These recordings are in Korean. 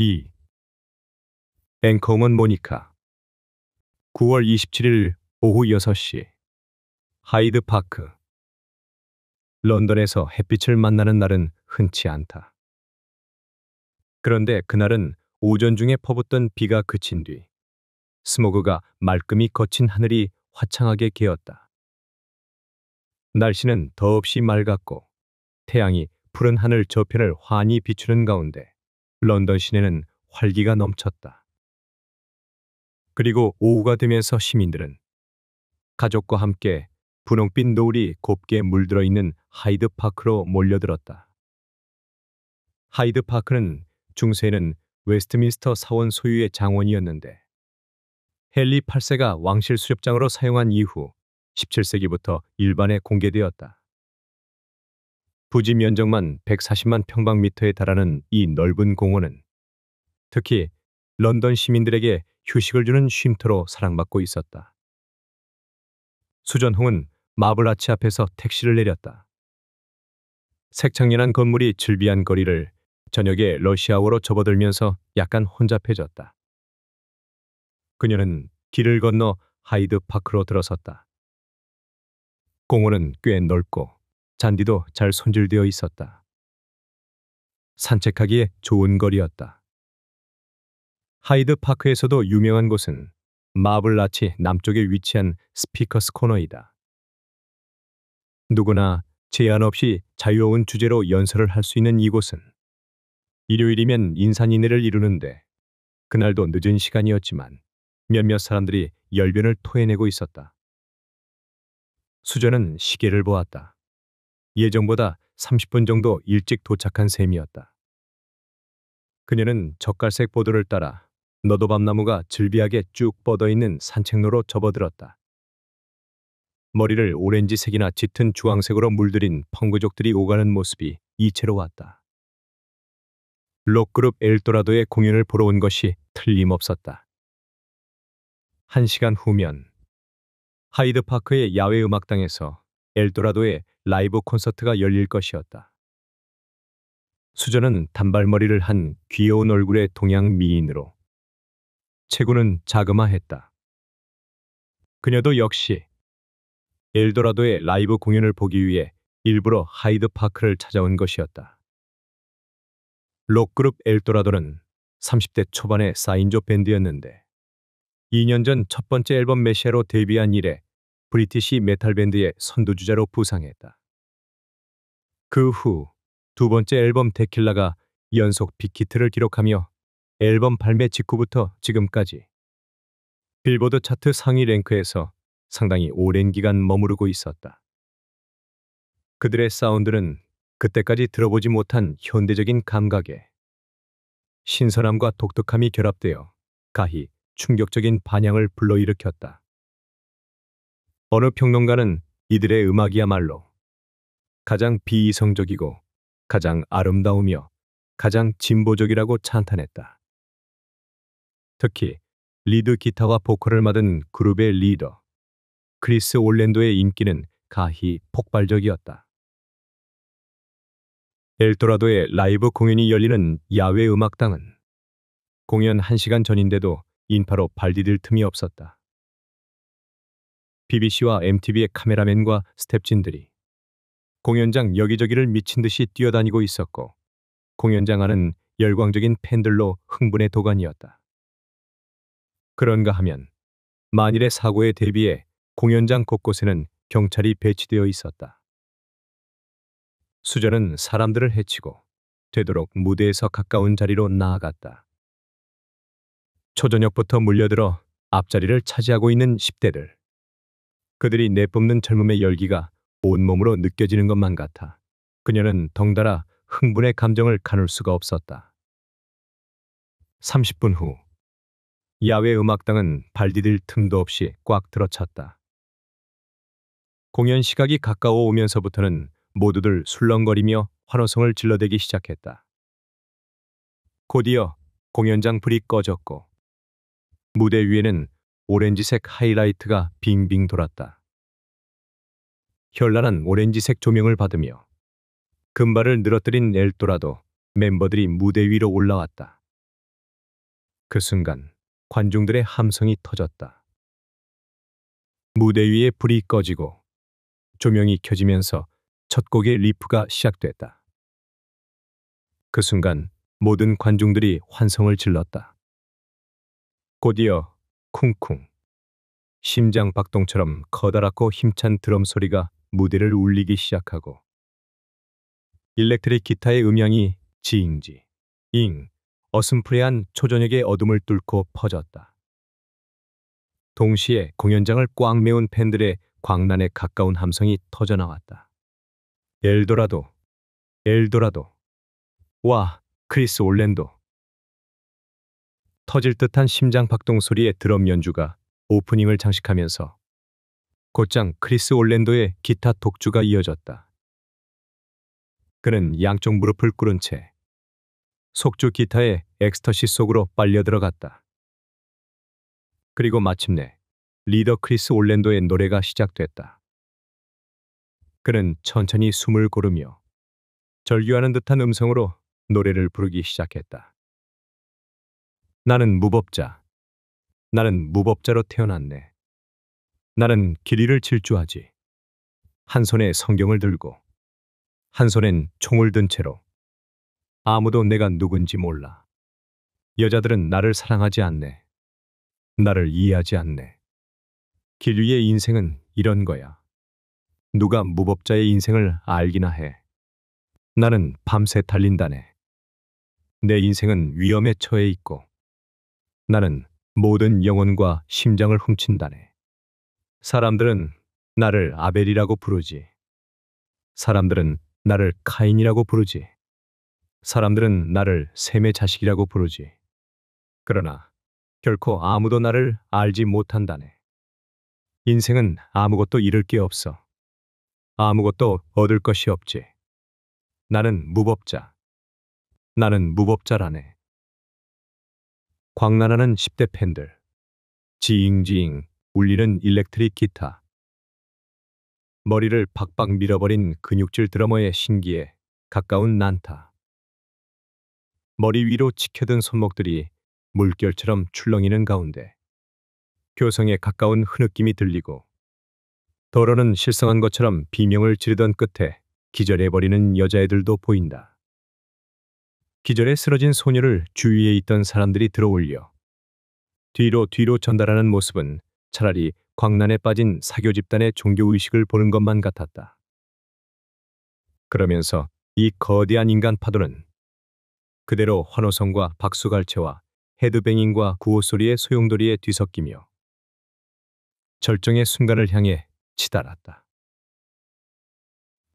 2. 앵커우먼 모니카. 9월 27일 오후 6시. 하이드 파크. 런던에서 햇빛을 만나는 날은 흔치 않다. 그런데 그날은 오전 중에 퍼붓던 비가 그친 뒤 스모그가 말끔히 거친 하늘이 화창하게 개었다. 날씨는 더없이 맑았고 태양이 푸른 하늘 저편을 환히 비추는 가운데 런던 시내는 활기가 넘쳤다. 그리고 오후가 되면서 시민들은 가족과 함께 분홍빛 노을이 곱게 물들어 있는 하이드 파크로 몰려들었다. 하이드 파크는 중세에는 웨스트민스터 사원 소유의 장원이었는데 헨리 8세가 왕실 수렵장으로 사용한 이후 17세기부터 일반에 공개되었다. 부지 면적만 140만 평방미터에 달하는 이 넓은 공원은 특히 런던 시민들에게 휴식을 주는 쉼터로 사랑받고 있었다. 수전홍은 마블 아치 앞에서 택시를 내렸다. 색창연한 건물이 즐비한 거리를 저녁에 러시아워로 접어들면서 약간 혼잡해졌다. 그녀는 길을 건너 하이드 파크로 들어섰다. 공원은 꽤 넓고 잔디도 잘 손질되어 있었다. 산책하기에 좋은 거리였다. 하이드 파크에서도 유명한 곳은 마블 아치 남쪽에 위치한 스피커스 코너이다. 누구나 제한 없이 자유로운 주제로 연설을 할 수 있는 이곳은 일요일이면 인산인해를 이루는데 그날도 늦은 시간이었지만 몇몇 사람들이 열변을 토해내고 있었다. 수저는 시계를 보았다. 예정보다 30분 정도 일찍 도착한 셈이었다. 그녀는 젓갈색 보도를 따라 너도밤나무가 즐비하게 쭉 뻗어있는 산책로로 접어들었다. 머리를 오렌지색이나 짙은 주황색으로 물들인 펑그족들이 오가는 모습이 이채로웠다. 록그룹 엘도라도의 공연을 보러 온 것이 틀림없었다. 1시간 후면 하이드 파크의 야외 음악당에서 엘도라도의 라이브 콘서트가 열릴 것이었다. 수저는 단발머리를 한 귀여운 얼굴의 동양 미인으로 체구는 자그마했다. 그녀도 역시 엘도라도의 라이브 공연을 보기 위해 일부러 하이드 파크를 찾아온 것이었다. 록그룹 엘도라도는 30대 초반의 4인조 밴드였는데 2년 전 첫 번째 앨범 메시아로 데뷔한 이래 브리티시 메탈 밴드의 선두주자로 부상했다. 그 후 두 번째 앨범 데킬라가 연속 빅히트를 기록하며 앨범 발매 직후부터 지금까지 빌보드 차트 상위 랭크에서 상당히 오랜 기간 머무르고 있었다. 그들의 사운드는 그때까지 들어보지 못한 현대적인 감각에 신선함과 독특함이 결합되어 가히 충격적인 반향을 불러일으켰다. 어느 평론가는 이들의 음악이야말로 가장 비이성적이고 가장 아름다우며 가장 진보적이라고 찬탄했다. 특히 리드 기타와 보컬을 맡은 그룹의 리더 크리스 올랜도의 인기는 가히 폭발적이었다. 엘도라도의 라이브 공연이 열리는 야외 음악당은 공연 1시간 전인데도 인파로 발디딜 틈이 없었다. BBC와 MTV의 카메라맨과 스텝진들이 공연장 여기저기를 미친 듯이 뛰어다니고 있었고 공연장 안은 열광적인 팬들로 흥분의 도가니였다. 그런가 하면 만일의 사고에 대비해 공연장 곳곳에는 경찰이 배치되어 있었다. 수저는 사람들을 해치고 되도록 무대에서 가까운 자리로 나아갔다. 초저녁부터 몰려들어 앞자리를 차지하고 있는 10대들. 그들이 내뿜는 젊음의 열기가 온몸으로 느껴지는 것만 같아 그녀는 덩달아 흥분의 감정을 가눌 수가 없었다. 30분 후 야외 음악당은 발디딜 틈도 없이 꽉 들어찼다. 공연 시각이 가까워 오면서부터는 모두들 술렁거리며 환호성을 질러대기 시작했다. 곧이어 공연장 불이 꺼졌고 무대 위에는 오렌지색 하이라이트가 빙빙 돌았다. 현란한 오렌지색 조명을 받으며 금발을 늘어뜨린 엘도라도 멤버들이 무대 위로 올라왔다. 그 순간 관중들의 함성이 터졌다. 무대 위에 불이 꺼지고 조명이 켜지면서 첫 곡의 리프가 시작됐다. 그 순간 모든 관중들이 환성을 질렀다. 곧이어 쿵쿵, 심장 박동처럼 커다랗고 힘찬 드럼 소리가 무대를 울리기 시작하고 일렉트릭 기타의 음향이 지잉지, 잉, 어슴푸레한 초저녁의 어둠을 뚫고 퍼졌다. 동시에 공연장을 꽉 메운 팬들의 광란에 가까운 함성이 터져나왔다. 엘도라도, 엘도라도, 와, 크리스 올랜도. 터질 듯한 심장 박동 소리의 드럼 연주가 오프닝을 장식하면서 곧장 크리스 올랜도의 기타 독주가 이어졌다. 그는 양쪽 무릎을 꿇은 채 속주 기타의 엑스터시 속으로 빨려 들어갔다. 그리고 마침내 리더 크리스 올랜도의 노래가 시작됐다. 그는 천천히 숨을 고르며 절규하는 듯한 음성으로 노래를 부르기 시작했다. 나는 무법자. 나는 무법자로 태어났네. 나는 길이를 질주하지. 한 손에 성경을 들고 한 손엔 총을 든 채로 아무도 내가 누군지 몰라. 여자들은 나를 사랑하지 않네. 나를 이해하지 않네. 길 위의 인생은 이런 거야. 누가 무법자의 인생을 알기나 해. 나는 밤새 달린다네. 내 인생은 위험에 처해 있고 나는 모든 영혼과 심장을 훔친다네. 사람들은 나를 아벨이라고 부르지. 사람들은 나를 카인이라고 부르지. 사람들은 나를 셈의 자식이라고 부르지. 그러나 결코 아무도 나를 알지 못한다네. 인생은 아무것도 잃을 게 없어. 아무것도 얻을 것이 없지. 나는 무법자. 나는 무법자라네. 광란하는 10대 팬들. 지잉지잉 울리는 일렉트릭 기타. 머리를 박박 밀어버린 근육질 드러머의 신기에 가까운 난타. 머리 위로 치켜든 손목들이 물결처럼 출렁이는 가운데 교성에 가까운 흐느낌이 들리고 더러는 실성한 것처럼 비명을 지르던 끝에 기절해버리는 여자애들도 보인다. 기절에 쓰러진 소녀를 주위에 있던 사람들이 들어올려 뒤로 전달하는 모습은 차라리 광란에 빠진 사교 집단의 종교의식을 보는 것만 같았다. 그러면서 이 거대한 인간 파도는 그대로 환호성과 박수갈채와 헤드뱅잉과 구호소리의 소용돌이에 뒤섞이며 절정의 순간을 향해 치달았다.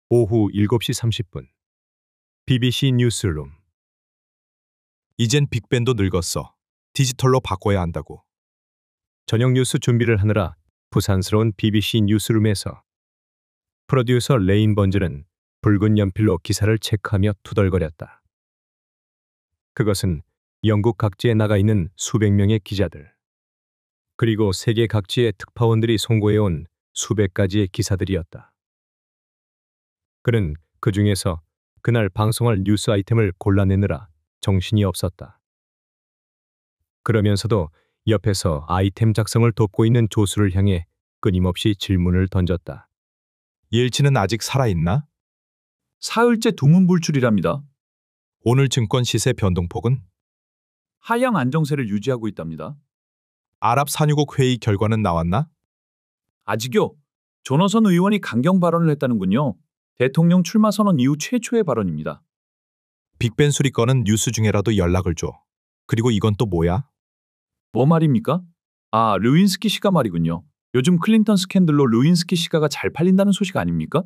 오후 7시 30분 BBC 뉴스룸. 이젠 빅벤도 늙었어. 디지털로 바꿔야 한다고. 저녁 뉴스 준비를 하느라 부산스러운 BBC 뉴스룸에서 프로듀서 레인 번즈는 붉은 연필로 기사를 체크하며 투덜거렸다. 그것은 영국 각지에 나가 있는 수백 명의 기자들, 그리고 세계 각지의 특파원들이 송고해온 수백 가지의 기사들이었다. 그는 그 중에서 그날 방송할 뉴스 아이템을 골라내느라 정신이 없었다. 그러면서도 옆에서 아이템 작성을 돕고 있는 조수를 향해 끊임없이 질문을 던졌다. 옐친은 아직 살아있나? 사흘째 두문불출이랍니다. 오늘 증권 시세 변동폭은? 하향 안정세를 유지하고 있답니다. 아랍 산유국 회의 결과는 나왔나? 아직요. 조너선 의원이 강경 발언을 했다는군요. 대통령 출마 선언 이후 최초의 발언입니다. 빅벤 수리 건은 뉴스 중에라도 연락을 줘. 그리고 이건 또 뭐야? 뭐 말입니까? 아, 르윈스키 시가 말이군요. 요즘 클린턴 스캔들로 르윈스키 시가가 잘 팔린다는 소식 아닙니까?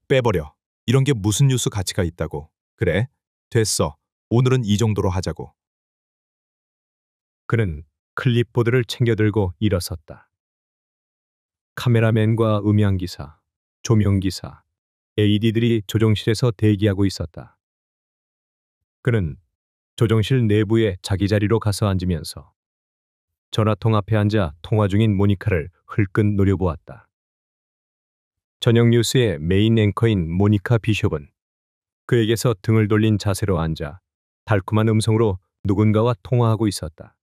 빼버려. 이런 게 무슨 뉴스 가치가 있다고. 그래, 됐어. 오늘은 이 정도로 하자고. 그는 클립보드를 챙겨들고 일어섰다. 카메라맨과 음향기사, 조명기사, AD들이 조정실에서 대기하고 있었다. 그는 조정실 내부의 자기 자리로 가서 앉으면서 전화통 앞에 앉아 통화 중인 모니카를 흘끗 노려보았다. 저녁 뉴스의 메인 앵커인 모니카 비숍은 그에게서 등을 돌린 자세로 앉아 달콤한 음성으로 누군가와 통화하고 있었다.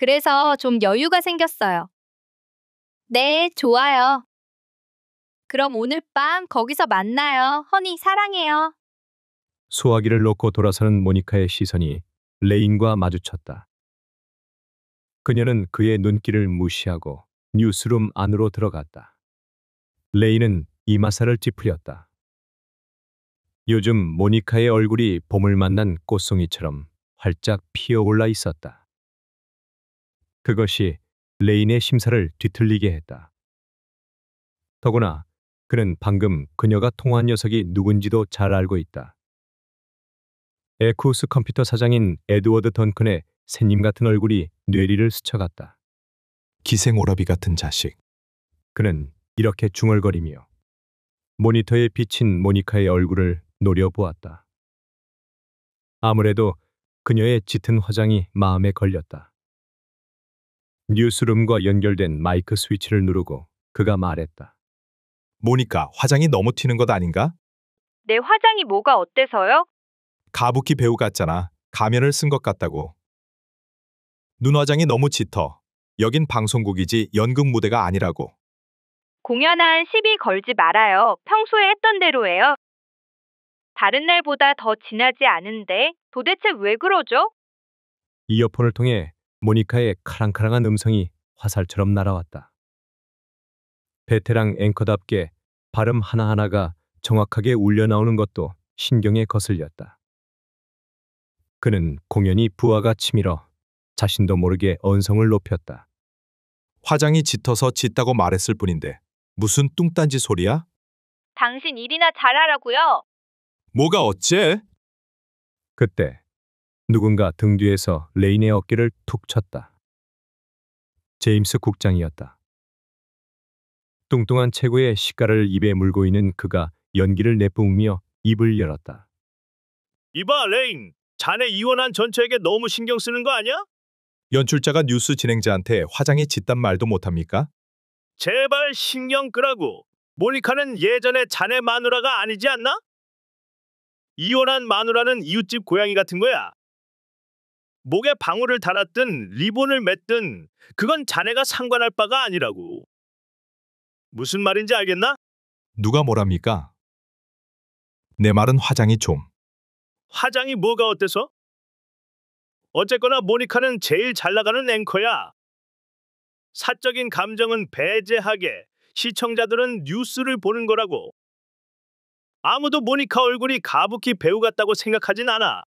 그래서 좀 여유가 생겼어요. 네, 좋아요. 그럼 오늘 밤 거기서 만나요. 허니, 사랑해요. 소화기를 놓고 돌아서는 모니카의 시선이 레인과 마주쳤다. 그녀는 그의 눈길을 무시하고 뉴스룸 안으로 들어갔다. 레인은 이마살을 찌푸렸다. 요즘 모니카의 얼굴이 봄을 만난 꽃송이처럼 활짝 피어올라 있었다. 그것이 레인의 심사를 뒤틀리게 했다. 더구나 그는 방금 그녀가 통화한 녀석이 누군지도 잘 알고 있다. 에쿠스 컴퓨터 사장인 에드워드 던컨의 새님 같은 얼굴이 뇌리를 스쳐갔다. 기생오라비 같은 자식. 그는 이렇게 중얼거리며 모니터에 비친 모니카의 얼굴을 노려보았다. 아무래도 그녀의 짙은 화장이 마음에 걸렸다. 뉴스룸과 연결된 마이크 스위치를 누르고 그가 말했다. 모니카, 화장이 너무 튀는 것 아닌가? 내 화장이 뭐가 어때서요? 가부키 배우 같잖아. 가면을 쓴 것 같다고. 눈 화장이 너무 짙어. 여긴 방송국이지 연극 무대가 아니라고. 공연한 시비 걸지 말아요. 평소에 했던 대로예요. 다른 날보다 더 진하지 않은데 도대체 왜 그러죠? 이어폰을 통해 모니카의 카랑카랑한 음성이 화살처럼 날아왔다. 베테랑 앵커답게 발음 하나하나가 정확하게 울려 나오는 것도 신경에 거슬렸다. 그는 공연히 부하가 치밀어 자신도 모르게 언성을 높였다. 화장이 짙어서 짙다고 말했을 뿐인데 무슨 뚱딴지 소리야? 당신 일이나 잘하라고요. 뭐가 어째? 그때 누군가 등 뒤에서 레인의 어깨를 툭 쳤다. 제임스 국장이었다. 뚱뚱한 체구의 시가를 입에 물고 있는 그가 연기를 내뿜으며 입을 열었다. 이봐, 레인. 자네 이혼한 전처에게 너무 신경 쓰는 거 아니야? 연출자가 뉴스 진행자한테 화장이 짙단 말도 못합니까? 제발 신경 끄라고. 모니카는 예전에 자네 마누라가 아니지 않나? 이혼한 마누라는 이웃집 고양이 같은 거야. 목에 방울을 달았든 리본을 맸든 그건 자네가 상관할 바가 아니라고. 무슨 말인지 알겠나? 누가 뭐랍니까? 내 말은 화장이 좀. 화장이 뭐가 어때서? 어쨌거나 모니카는 제일 잘 나가는 앵커야. 사적인 감정은 배제하게 시청자들은 뉴스를 보는 거라고. 아무도 모니카 얼굴이 가부키 배우 같다고 생각하진 않아.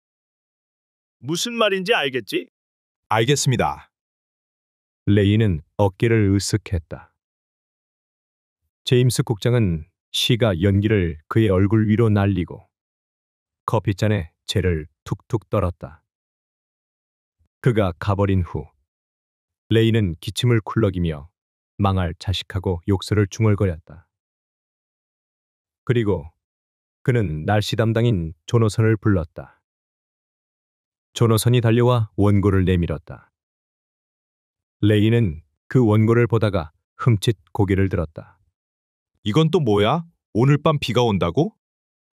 무슨 말인지 알겠지? 알겠습니다. 레인은 어깨를 으쓱했다. 제임스 국장은 시가 연기를 그의 얼굴 위로 날리고 커피잔에 재를 툭툭 떨었다. 그가 가버린 후 레인은 기침을 쿨럭이며 망할 자식하고 욕설을 중얼거렸다. 그리고 그는 날씨 담당인 조노선을 불렀다. 조노선이 달려와 원고를 내밀었다. 레인은 그 원고를 보다가 흠칫 고개를 들었다. 이건 또 뭐야? 오늘 밤 비가 온다고?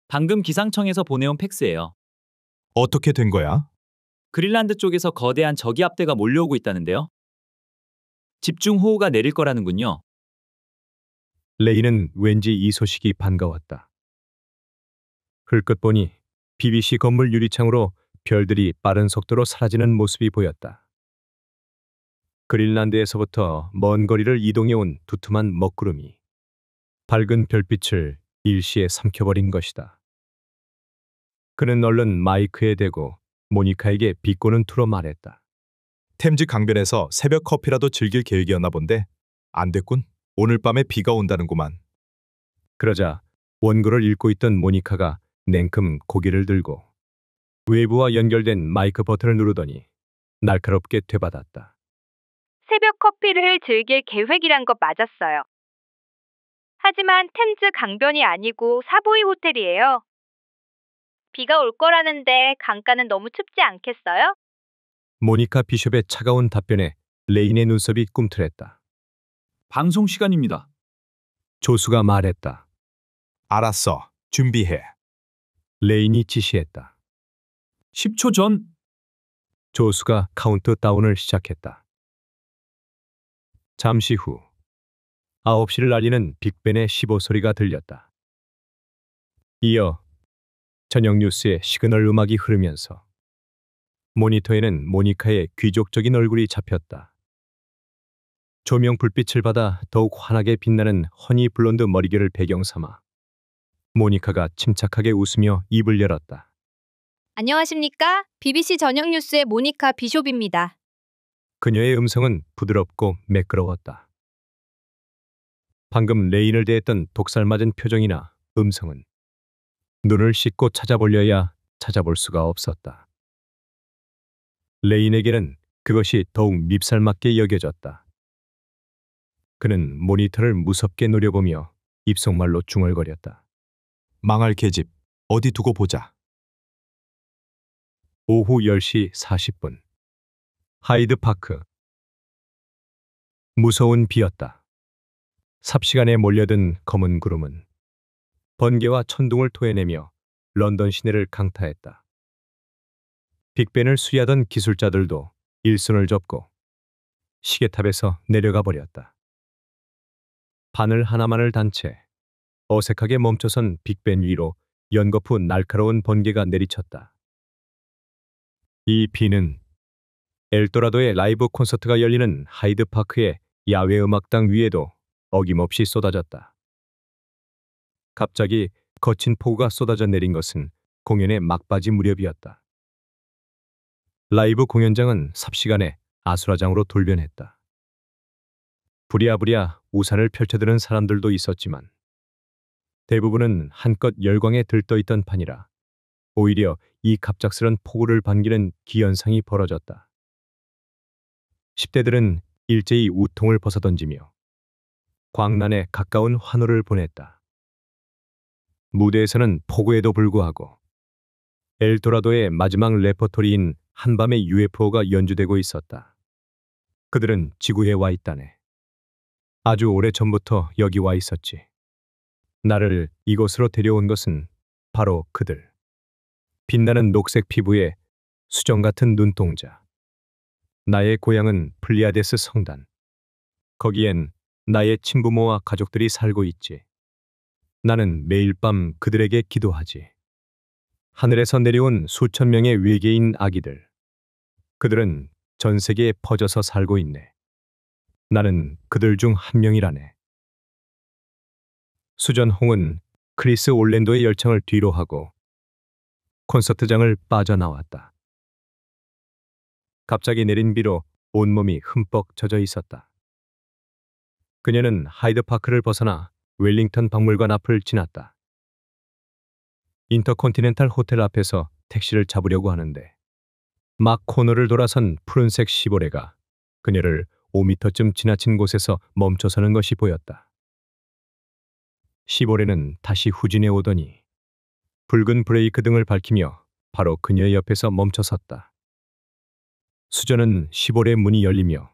방금 기상청에서 보내온 팩스예요. 어떻게 된 거야? 그린란드 쪽에서 거대한 저기 합대가 몰려오고 있다는데요. 집중 호우가 내릴 거라는군요. 레인은 왠지 이 소식이 반가웠다. 흘끗 보니 BBC 건물 유리창으로 별들이 빠른 속도로 사라지는 모습이 보였다. 그린란드에서부터 먼 거리를 이동해온 두툼한 먹구름이 밝은 별빛을 일시에 삼켜버린 것이다. 그는 얼른 마이크에 대고 모니카에게 비꼬는 투로 말했다. 템즈 강변에서 새벽 커피라도 즐길 계획이었나 본데 안 됐군. 오늘 밤에 비가 온다는구만. 그러자 원고를 읽고 있던 모니카가 냉큼 고개를 들고 외부와 연결된 마이크 버튼을 누르더니 날카롭게 되받았다. 새벽 커피를 즐길 계획이란 것 맞았어요. 하지만 템즈 강변이 아니고 사보이 호텔이에요. 비가 올 거라는데 강가는 너무 춥지 않겠어요? 모니카 비숍의 차가운 답변에 레인의 눈썹이 꿈틀했다. 방송 시간입니다. 조수가 말했다. 알았어. 준비해. 레인이 지시했다. 10초 전 조수가 카운트다운을 시작했다. 잠시 후 9시를 알리는 빅벤의 15소리가 들렸다. 이어 저녁 뉴스의 시그널 음악이 흐르면서 모니터에는 모니카의 귀족적인 얼굴이 잡혔다. 조명 불빛을 받아 더욱 환하게 빛나는 허니 블론드 머리결을 배경 삼아 모니카가 침착하게 웃으며 입을 열었다. 안녕하십니까? BBC 저녁 뉴스의 모니카 비숍입니다. 그녀의 음성은 부드럽고 매끄러웠다. 방금 레인을 대했던 독살맞은 표정이나 음성은 눈을 씻고 찾아보려야 찾아볼 수가 없었다. 레인에게는 그것이 더욱 밉살맞게 여겨졌다. 그는 모니터를 무섭게 노려보며 입속말로 중얼거렸다. 망할 계집. 어디 두고 보자. 오후 10시 40분. 하이드파크. 무서운 비였다. 삽시간에 몰려든 검은 구름은 번개와 천둥을 토해내며 런던 시내를 강타했다. 빅벤을 수리하던 기술자들도 일손을 접고 시계탑에서 내려가 버렸다. 바늘 하나만을 단 채 어색하게 멈춰선 빅벤 위로 연거푸 날카로운 번개가 내리쳤다. 이 비는 엘도라도의 라이브 콘서트가 열리는 하이드파크의 야외 음악당 위에도 어김없이 쏟아졌다. 갑자기 거친 폭우가 쏟아져 내린 것은 공연의 막바지 무렵이었다. 라이브 공연장은 삽시간에 아수라장으로 돌변했다. 부랴부랴 우산을 펼쳐드는 사람들도 있었지만 대부분은 한껏 열광에 들떠있던 판이라 오히려 이 갑작스런 폭우를 반기는 기현상이 벌어졌다. 10대들은 일제히 우통을 벗어던지며 광란에 가까운 환호를 보냈다. 무대에서는 폭우에도 불구하고 엘도라도의 마지막 레퍼토리인 한밤의 UFO가 연주되고 있었다. 그들은 지구에 와 있다네. 아주 오래전부터 여기 와 있었지. 나를 이곳으로 데려온 것은 바로 그들. 빛나는 녹색 피부에 수정 같은 눈동자. 나의 고향은 플리아데스 성단. 거기엔 나의 친부모와 가족들이 살고 있지. 나는 매일 밤 그들에게 기도하지. 하늘에서 내려온 수천 명의 외계인 아기들. 그들은 전 세계에 퍼져서 살고 있네. 나는 그들 중 한 명이라네. 수전홍은 크리스 올랜도의 열창을 뒤로 하고 콘서트장을 빠져나왔다. 갑자기 내린 비로 온몸이 흠뻑 젖어 있었다. 그녀는 하이드파크를 벗어나 웰링턴 박물관 앞을 지났다. 인터컨티넨탈 호텔 앞에서 택시를 잡으려고 하는데 막 코너를 돌아선 푸른색 시보레가 그녀를 5미터쯤 지나친 곳에서 멈춰서는 것이 보였다. 시보레는 다시 후진해 오더니 붉은 브레이크 등을 밝히며 바로 그녀의 옆에서 멈춰섰다. 수전은 시보레 문이 열리며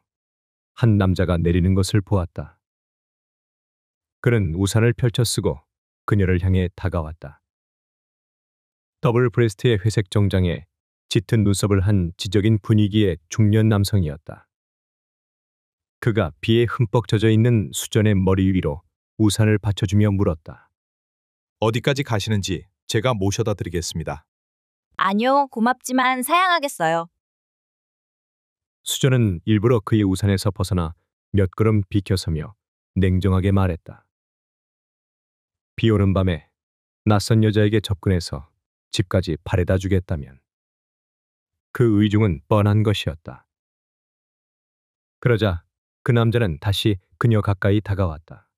한 남자가 내리는 것을 보았다. 그는 우산을 펼쳐 쓰고 그녀를 향해 다가왔다. 더블 브레스트의 회색 정장에 짙은 눈썹을 한 지적인 분위기의 중년 남성이었다. 그가 비에 흠뻑 젖어 있는 수전의 머리 위로 우산을 받쳐주며 물었다. 어디까지 가시는지 제가 모셔다 드리겠습니다. 아니요, 고맙지만 사양하겠어요. 수전은 일부러 그의 우산에서 벗어나 몇 걸음 비켜서며 냉정하게 말했다. 비 오는 밤에 낯선 여자에게 접근해서 집까지 바래다 주겠다면 그 의중은 뻔한 것이었다. 그러자 그 남자는 다시 그녀 가까이 다가왔다.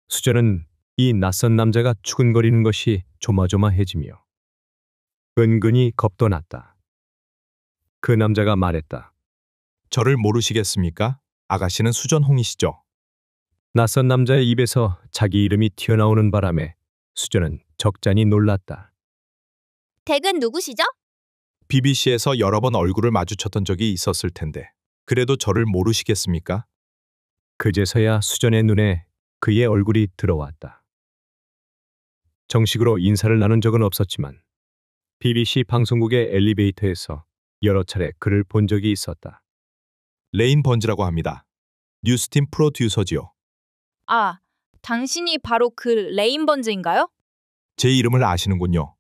수전은 이 낯선 남자가 추근거리는 것이 조마조마해지며 은근히 겁도 났다. 그 남자가 말했다. 저를 모르시겠습니까? 아가씨는 수전홍이시죠? 낯선 남자의 입에서 자기 이름이 튀어나오는 바람에 수전은 적잖이 놀랐다. 댁은 누구시죠? BBC에서 여러 번 얼굴을 마주쳤던 적이 있었을 텐데 그래도 저를 모르시겠습니까? 그제서야 수전의 눈에 그의 얼굴이 들어왔다. 정식으로 인사를 나눈 적은 없었지만 BBC 방송국의 엘리베이터에서 여러 차례 그를 본 적이 있었다. 레인 번지라고 합니다. 뉴스팀 프로듀서지요. 아, 당신이 바로 그 레인번즈인가요? 제 이름을 아시는군요.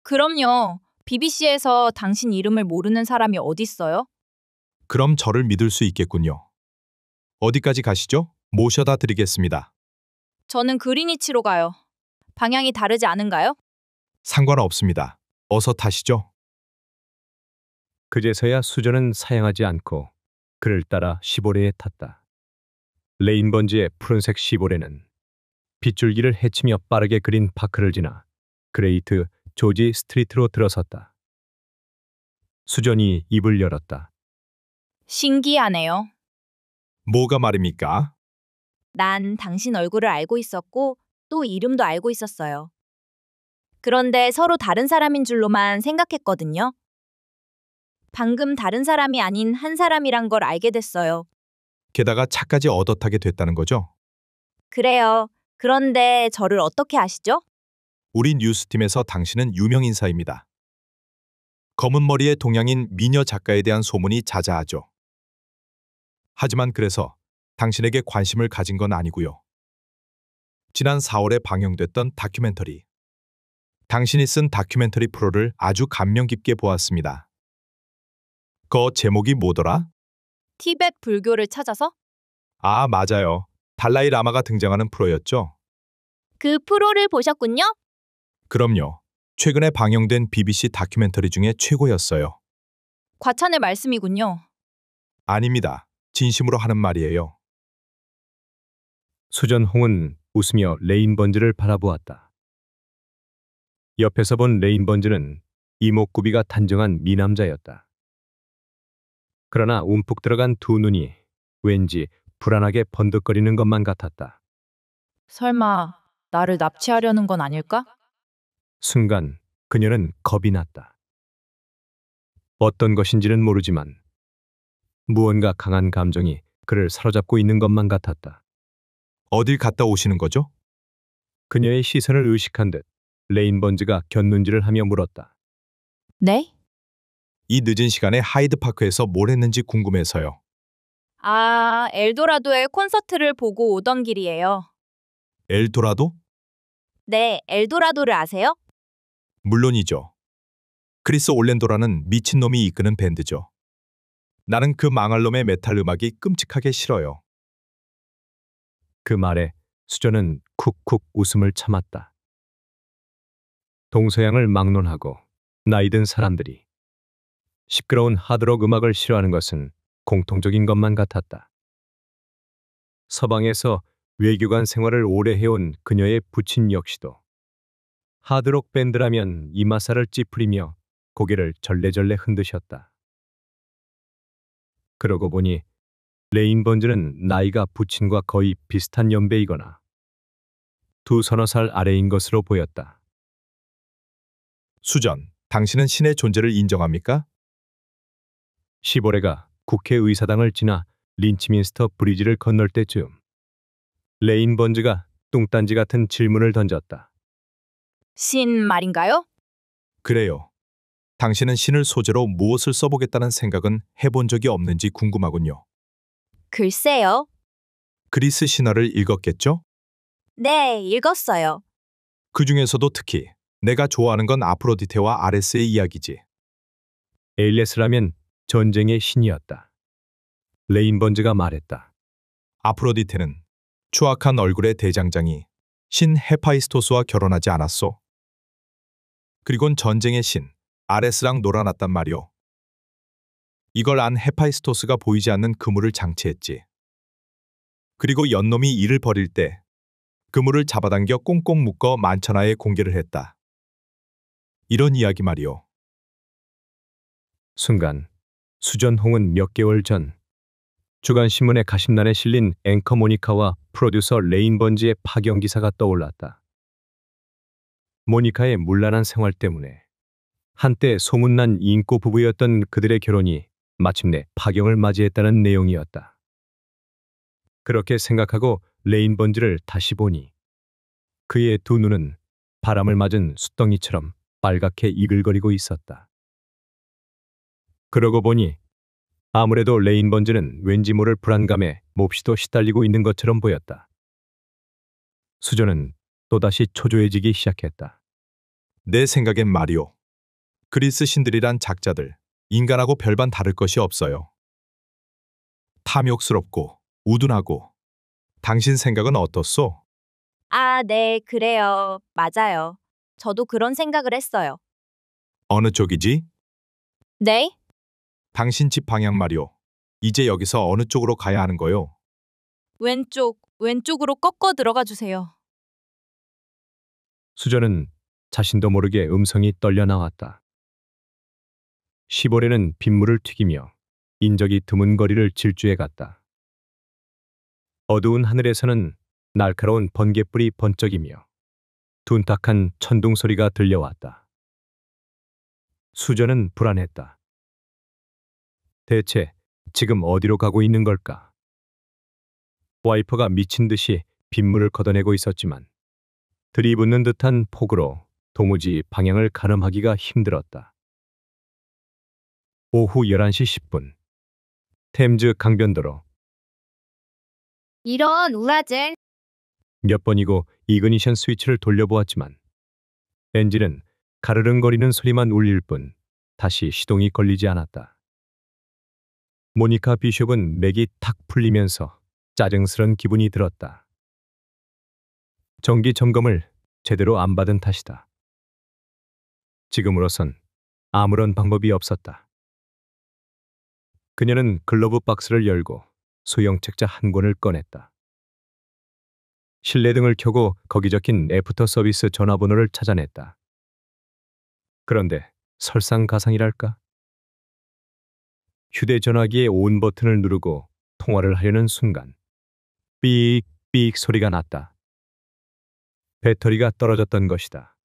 그럼요. BBC에서 당신 이름을 모르는 사람이 어딨어요? 그럼 저를 믿을 수 있겠군요. 어디까지 가시죠? 모셔다 드리겠습니다. 저는 그리니치로 가요. 방향이 다르지 않은가요? 상관없습니다. 어서 타시죠. 그제서야 수전은 사양하지 않고 그를 따라 시보레에 탔다. 레인번지의 푸른색 시보레는 빗줄기를 헤치며 빠르게 그린 파크를 지나 그레이트 조지 스트리트로 들어섰다. 수전이 입을 열었다. 신기하네요. 뭐가 말입니까? 난 당신 얼굴을 알고 있었고 또 이름도 알고 있었어요. 그런데 서로 다른 사람인 줄로만 생각했거든요. 방금 다른 사람이 아닌 한 사람이란 걸 알게 됐어요. 게다가 차까지 얻어타게 됐다는 거죠? 그래요. 그런데 저를 어떻게 아시죠? 우리 뉴스팀에서 당신은 유명 인사입니다. 검은 머리의 동양인 미녀 작가에 대한 소문이 자자하죠. 하지만 그래서 당신에게 관심을 가진 건 아니고요. 지난 4월에 방영됐던 다큐멘터리. 당신이 쓴 다큐멘터리 프로를 아주 감명 깊게 보았습니다. 그 제목이 뭐더라? 티벳 불교를 찾아서? 아, 맞아요. 달라이 라마가 등장하는 프로였죠? 그 프로를 보셨군요? 그럼요. 최근에 방영된 BBC 다큐멘터리 중에 최고였어요. 과찬의 말씀이군요. 아닙니다. 진심으로 하는 말이에요. 수전홍은 웃으며 레인번즈를 바라보았다. 옆에서 본 레인번즈는 이목구비가 단정한 미남자였다. 그러나 움푹 들어간 두 눈이 왠지 불안하게 번득거리는 것만 같았다. 설마 나를 납치하려는 건 아닐까? 순간 그녀는 겁이 났다. 어떤 것인지는 모르지만 무언가 강한 감정이 그를 사로잡고 있는 것만 같았다. 어딜 갔다 오시는 거죠? 그녀의 시선을 의식한 듯 레인번즈가 곁눈질을 하며 물었다. 네? 이 늦은 시간에 하이드파크에서 뭘 했는지 궁금해서요. 아, 엘도라도의 콘서트를 보고 오던 길이에요. 엘도라도? 네, 엘도라도를 아세요? 물론이죠. 크리스 올랜도라는 미친놈이 이끄는 밴드죠. 나는 그 망할 놈의 메탈 음악이 끔찍하게 싫어요. 그 말에 수전은 쿡쿡 웃음을 참았다. 동서양을 막론하고 나이든 사람들이 시끄러운 하드록 음악을 싫어하는 것은 공통적인 것만 같았다. 서방에서 외교관 생활을 오래 해온 그녀의 부친 역시도 하드록 밴드라면 이마살을 찌푸리며 고개를 절레절레 흔드셨다. 그러고 보니 레인번즈는 나이가 부친과 거의 비슷한 연배이거나 두 서너 살 아래인 것으로 보였다. 수전, 당신은 신의 존재를 인정합니까? 시보레가 국회의사당을 지나 린치민스터 브리지를 건널 때쯤 레인번즈가 뚱딴지 같은 질문을 던졌다. 신 말인가요? 그래요. 당신은 신을 소재로 무엇을 써보겠다는 생각은 해본 적이 없는지 궁금하군요. 글쎄요. 그리스 신화를 읽었겠죠? 네, 읽었어요. 그 중에서도 특히 내가 좋아하는 건 아프로디테와 아레스의 이야기지. 에일레스라면 전쟁의 신이었다. 레인번즈가 말했다. 아프로디테는 추악한 얼굴의 대장장이 신 헤파이스토스와 결혼하지 않았소. 그리곤 전쟁의 신 아레스랑 놀아났단 말이오. 이걸 안 헤파이스토스가 보이지 않는 그물을 장치했지. 그리고 연놈이 이를 버릴 때 그물을 잡아당겨 꽁꽁 묶어 만천하에 공개를 했다. 이런 이야기 말이오. 순간 수전홍은 몇 개월 전 주간신문의 가심란에 실린 앵커 모니카와 프로듀서 레인번즈의 파경 기사가 떠올랐다. 모니카의 문란한 생활 때문에 한때 소문난 인고 부부였던 그들의 결혼이 마침내 파경을 맞이했다는 내용이었다. 그렇게 생각하고 레인번즈를 다시 보니 그의 두 눈은 바람을 맞은 숫덩이처럼 빨갛게 이글거리고 있었다. 그러고 보니 아무래도 레인번즈는 왠지 모를 불안감에 몹시도 시달리고 있는 것처럼 보였다. 수저는 또다시 초조해지기 시작했다. 내 생각엔 말이오. 그리스 신들이란 작자들, 인간하고 별반 다를 것이 없어요. 탐욕스럽고 우둔하고. 당신 생각은 어떻소? 아, 네, 그래요. 맞아요. 저도 그런 생각을 했어요. 어느 쪽이지? 네? 당신 집 방향 말이오. 이제 여기서 어느 쪽으로 가야 하는 거요? 왼쪽으로 꺾어 들어가 주세요. 수저는 자신도 모르게 음성이 떨려 나왔다. 시보레는 빗물을 튀기며 인적이 드문 거리를 질주해 갔다. 어두운 하늘에서는 날카로운 번갯불이 번쩍이며 둔탁한 천둥 소리가 들려왔다. 수저는 불안했다. 대체 지금 어디로 가고 있는 걸까? 와이퍼가 미친 듯이 빗물을 걷어내고 있었지만 들이붓는 듯한 폭우로 도무지 방향을 가늠하기가 힘들었다. 오후 11시 10분 템즈 강변도로 이런 우라질. 몇 번이고 이그니션 스위치를 돌려보았지만 엔진은 가르릉거리는 소리만 울릴 뿐 다시 시동이 걸리지 않았다. 모니카 비숍은 맥이 탁 풀리면서 짜증스런 기분이 들었다. 정기 점검을 제대로 안 받은 탓이다. 지금으로선 아무런 방법이 없었다. 그녀는 글러브 박스를 열고 소형 책자 한 권을 꺼냈다. 실내등을 켜고 거기 적힌 애프터 서비스 전화번호를 찾아냈다. 그런데 설상가상이랄까? 휴대전화기의 온 버튼을 누르고 통화를 하려는 순간 삑삑 소리가 났다. 배터리가 떨어졌던 것이다.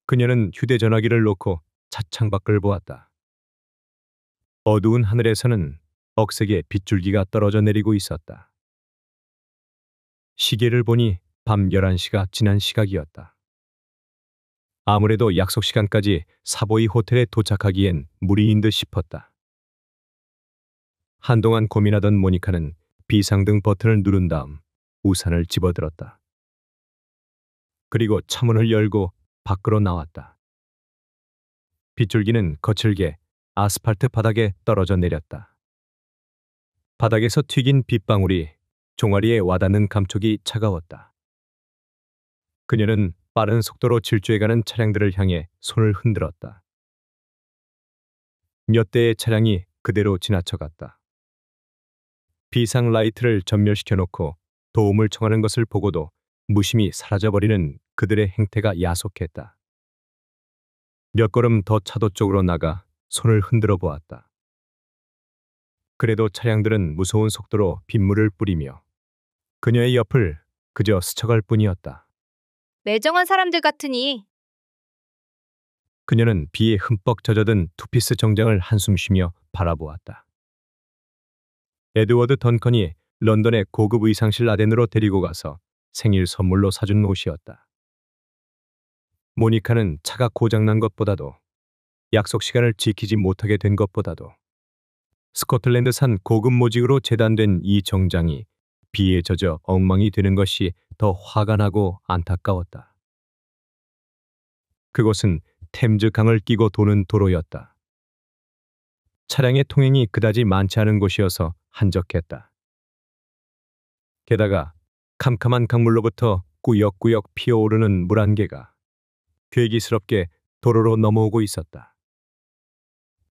그녀는 휴대전화기를 놓고 차창 밖을 보았다. 어두운 하늘에서는 억색의 빗줄기가 떨어져 내리고 있었다. 시계를 보니 밤 11시가 지난 시각이었다. 아무래도 약속 시간까지 사보이 호텔에 도착하기엔 무리인 듯 싶었다. 한동안 고민하던 모니카는 비상등 버튼을 누른 다음 우산을 집어들었다. 그리고 차문을 열고 밖으로 나왔다. 빗줄기는 거칠게 아스팔트 바닥에 떨어져 내렸다. 바닥에서 튀긴 빗방울이 종아리에 와닿는 감촉이 차가웠다. 그녀는 빠른 속도로 질주해가는 차량들을 향해 손을 흔들었다. 몇 대의 차량이 그대로 지나쳐갔다. 비상 라이트를 전멸시켜 놓고 도움을 청하는 것을 보고도 무심히 사라져버리는 그들의 행태가 야속했다. 몇 걸음 더 차도 쪽으로 나가 손을 흔들어 보았다. 그래도 차량들은 무서운 속도로 빗물을 뿌리며 그녀의 옆을 그저 스쳐갈 뿐이었다. 매정한 사람들 같으니. 그녀는 비에 흠뻑 젖어든 투피스 정장을 한숨 쉬며 바라보았다. 에드워드 던컨이 런던의 고급 의상실 아덴으로 데리고 가서 생일 선물로 사준 옷이었다. 모니카는 차가 고장난 것보다도 약속 시간을 지키지 못하게 된 것보다도 스코틀랜드산 고급 모직으로 재단된 이 정장이 비에 젖어 엉망이 되는 것이 더 화가 나고 안타까웠다. 그곳은 템즈 강을 끼고 도는 도로였다. 차량의 통행이 그다지 많지 않은 곳이어서 한적했다. 게다가 캄캄한 강물로부터 꾸역꾸역 피어오르는 물 한 개가 괴기스럽게 도로로 넘어오고 있었다.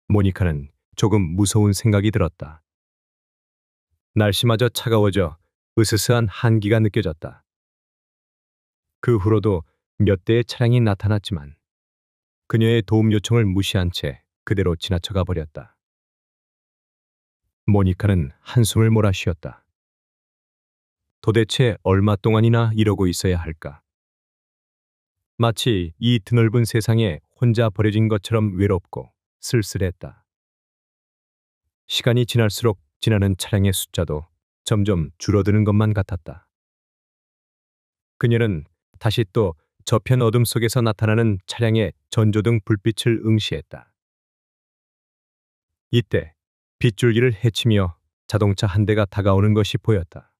모니카는 조금 무서운 생각이 들었다. 날씨마저 차가워져 으스스한 한기가 느껴졌다. 그 후로도 몇 대의 차량이 나타났지만 그녀의 도움 요청을 무시한 채 그대로 지나쳐가 버렸다. 모니카는 한숨을 몰아쉬었다. 도대체 얼마 동안이나 이러고 있어야 할까? 마치 이 드넓은 세상에 혼자 버려진 것처럼 외롭고 쓸쓸했다. 시간이 지날수록 지나는 차량의 숫자도 점점 줄어드는 것만 같았다. 그녀는 다시 또 저편 어둠 속에서 나타나는 차량의 전조등 불빛을 응시했다. 이때 빗줄기를 헤치며 자동차 한 대가 다가오는 것이 보였다.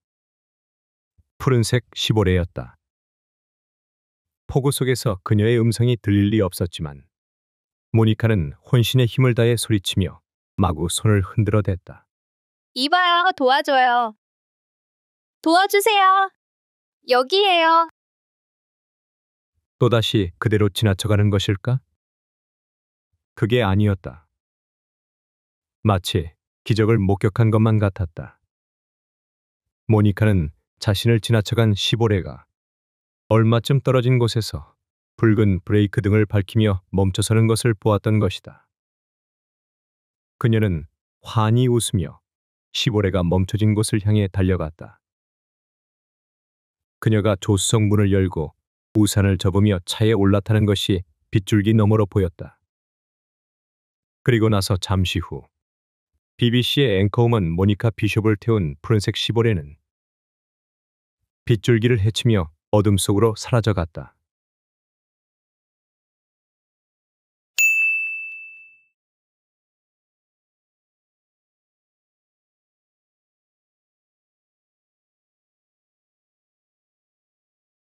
푸른색 시보레였다. 폭우 속에서 그녀의 음성이 들릴 리 없었지만 모니카는 혼신의 힘을 다해 소리치며 마구 손을 흔들어댔다. 이봐요, 도와줘요. 도와주세요. 여기에요. 또다시 그대로 지나쳐가는 것일까? 그게 아니었다. 마치 기적을 목격한 것만 같았다. 모니카는 자신을 지나쳐간 시보레가 얼마쯤 떨어진 곳에서 붉은 브레이크 등을 밝히며 멈춰서는 것을 보았던 것이다. 그녀는 환히 웃으며 시보레가 멈춰진 곳을 향해 달려갔다. 그녀가 조수석 문을 열고 우산을 접으며 차에 올라타는 것이 빗줄기 너머로 보였다. 그리고 나서 잠시 후 BBC의 앵커우먼 모니카 비숍을 태운 푸른색 시보레는 빗줄기를 헤치며 어둠 속으로 사라져갔다.